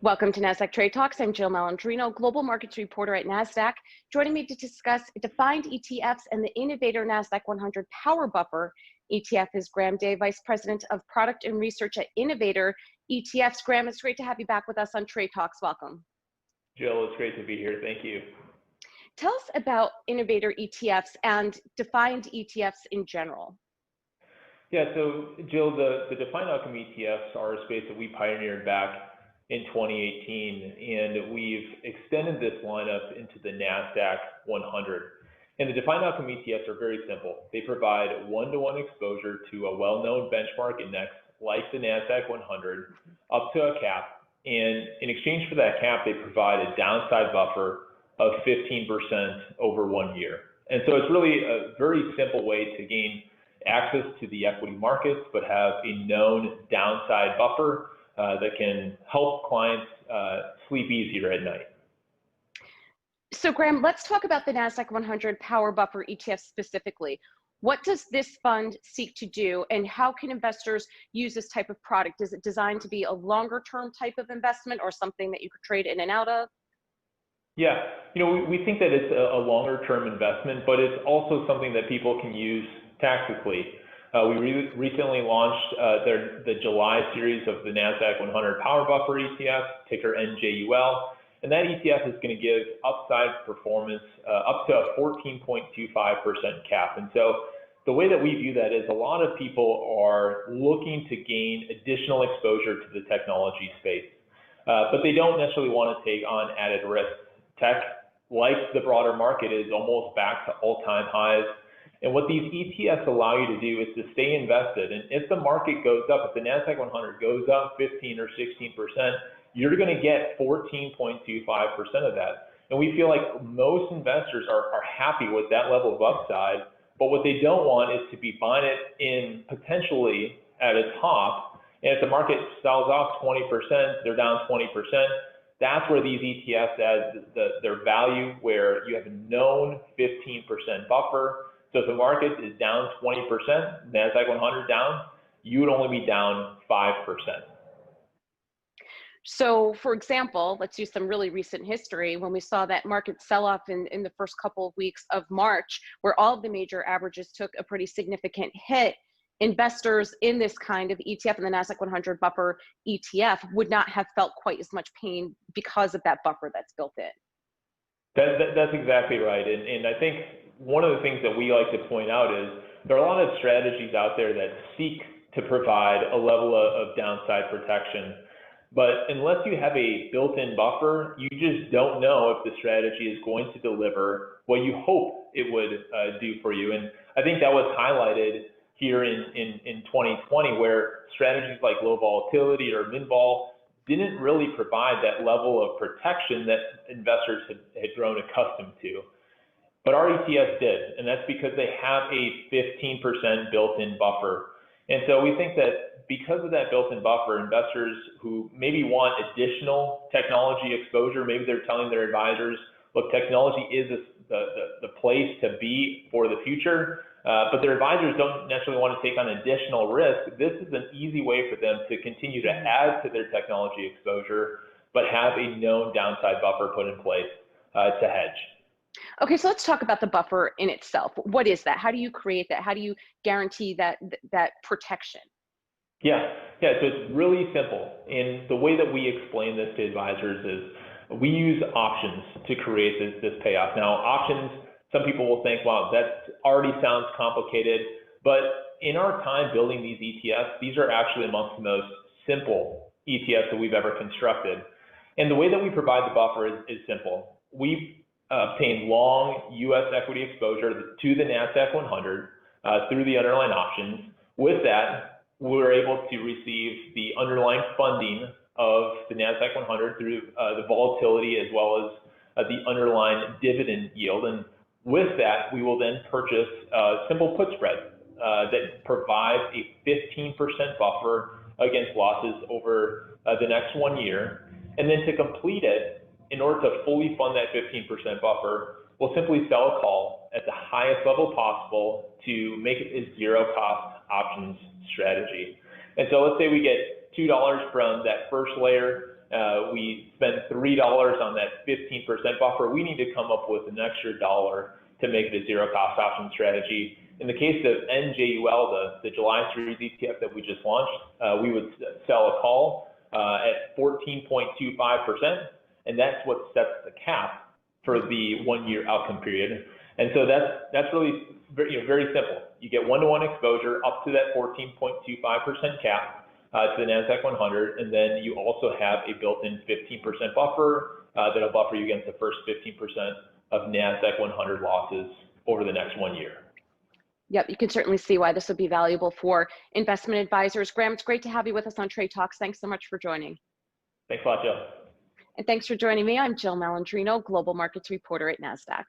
Welcome to Nasdaq Trade Talks. I'm Jill Malandrino, global markets reporter at Nasdaq. Joining me to discuss defined ETFs and the Innovator Nasdaq-100 Power Buffer ETF is Graham Day, Vice President of Product and Research at Innovator ETFs. Graham, it's great to have you back with us on Trade Talks. Welcome. Jill, it's great to be here. Thank you. Tell us about Innovator ETFs and defined ETFs in general. Yeah, so Jill, the defined outcome ETFs are a space that we pioneered back in 2018, and we've extended this lineup into the Nasdaq-100. And the defined outcome ETFs are very simple. They provide one-to-one exposure to a well-known benchmark index like the Nasdaq-100 up to a cap. And in exchange for that cap, they provide a downside buffer of 15% over 1 year. And so it's really a very simple way to gain access to the equity markets, but have a known downside buffer that can help clients sleep easier at night. So Graham, let's talk about the Nasdaq-100 Power Buffer ETF specifically. What does this fund seek to do, and how can investors use this type of product? Is it designed to be a longer term type of investment or something that you could trade in and out of? Yeah, we think that it's a longer term investment, but it's also something that people can use tactically. We recently launched the July series of the Nasdaq-100 Power Buffer ETF, ticker NJUL, and that ETF is going to give upside performance up to a 14.25% cap. And so the way that we view that is a lot of people are looking to gain additional exposure to the technology space, but they don't necessarily want to take on added risks. Tech, like the broader market, is almost back to all-time highs. And what these ETFs allow you to do is to stay invested. And if the market goes up, if the Nasdaq-100 goes up 15 or 16%, you're going to get 14.25% of that. And we feel like most investors are happy with that level of upside, but what they don't want is to be buying it in potentially at a top. And if the market sells off 20%, they're down 20%. That's where these ETFs add their value, where you have a known 15% buffer. So if the market is down 20%, Nasdaq-100 down, you would only be down 5%. So for example, let's use some really recent history when we saw that market sell-off in the first couple of weeks of March, where all of the major averages took a pretty significant hit. Investors in this kind of ETF, in the Nasdaq-100 Buffer ETF, would not have felt quite as much pain because of that buffer that's built in. That's exactly right. And I think one of the things that we like to point out is there are a lot of strategies out there that seek to provide a level of downside protection. But unless you have a built-in buffer, you just don't know if the strategy is going to deliver what you hope it would do for you. And I think that was highlighted here in 2020, where strategies like low volatility or min-vol didn't really provide that level of protection that investors had grown accustomed to. But our ETFs did, and that's because they have a 15% built-in buffer. And so we think that because of that built-in buffer, investors who maybe want additional technology exposure, maybe they're telling their advisors, look, technology is the place to be for the future, but their advisors don't necessarily want to take on additional risk. This is an easy way for them to continue to add to their technology exposure, but have a known downside buffer put in place to hedge. Okay, so let's talk about the buffer in itself. What is that? How do you create that? How do you guarantee that protection? Yeah, so it's really simple. And the way that we explain this to advisors is we use options to create this payoff. Now, options, some people will think, wow, that already sounds complicated. But in our time building these ETFs, these are actually amongst the most simple ETFs that we've ever constructed. And the way that we provide the buffer is simple. We obtain long U.S. equity exposure to the Nasdaq-100 through the underlying options. With that, we're able to receive the underlying funding of the Nasdaq-100 through the volatility as well as the underlying dividend yield. And with that, we will then purchase a simple put spread that provides a 15% buffer against losses over the next 1 year. And then to complete it, in order to fully fund that 15% buffer, we'll simply sell a call at the highest level possible to make it a zero-cost options strategy. And so let's say we get $2 from that first layer. we spend $3 on that 15% buffer, we need to come up with an extra $1 to make it a zero cost option strategy. In the case of NJUL, the July series ETF that we just launched, we would sell a call at 14.25%, and that's what sets the cap for the 1 year outcome period. And so that's really very simple. You get one-to-one exposure up to that 14.25% cap to the Nasdaq-100, and then you also have a built-in 15% buffer that'll buffer you against the first 15% of Nasdaq-100 losses over the next 1 year. Yep, you can certainly see why this would be valuable for investment advisors. Graham, it's great to have you with us on Trade Talks. Thanks so much for joining. Thanks a lot, Jill. And thanks for joining me. I'm Jill Malandrino, Global Markets Reporter at Nasdaq.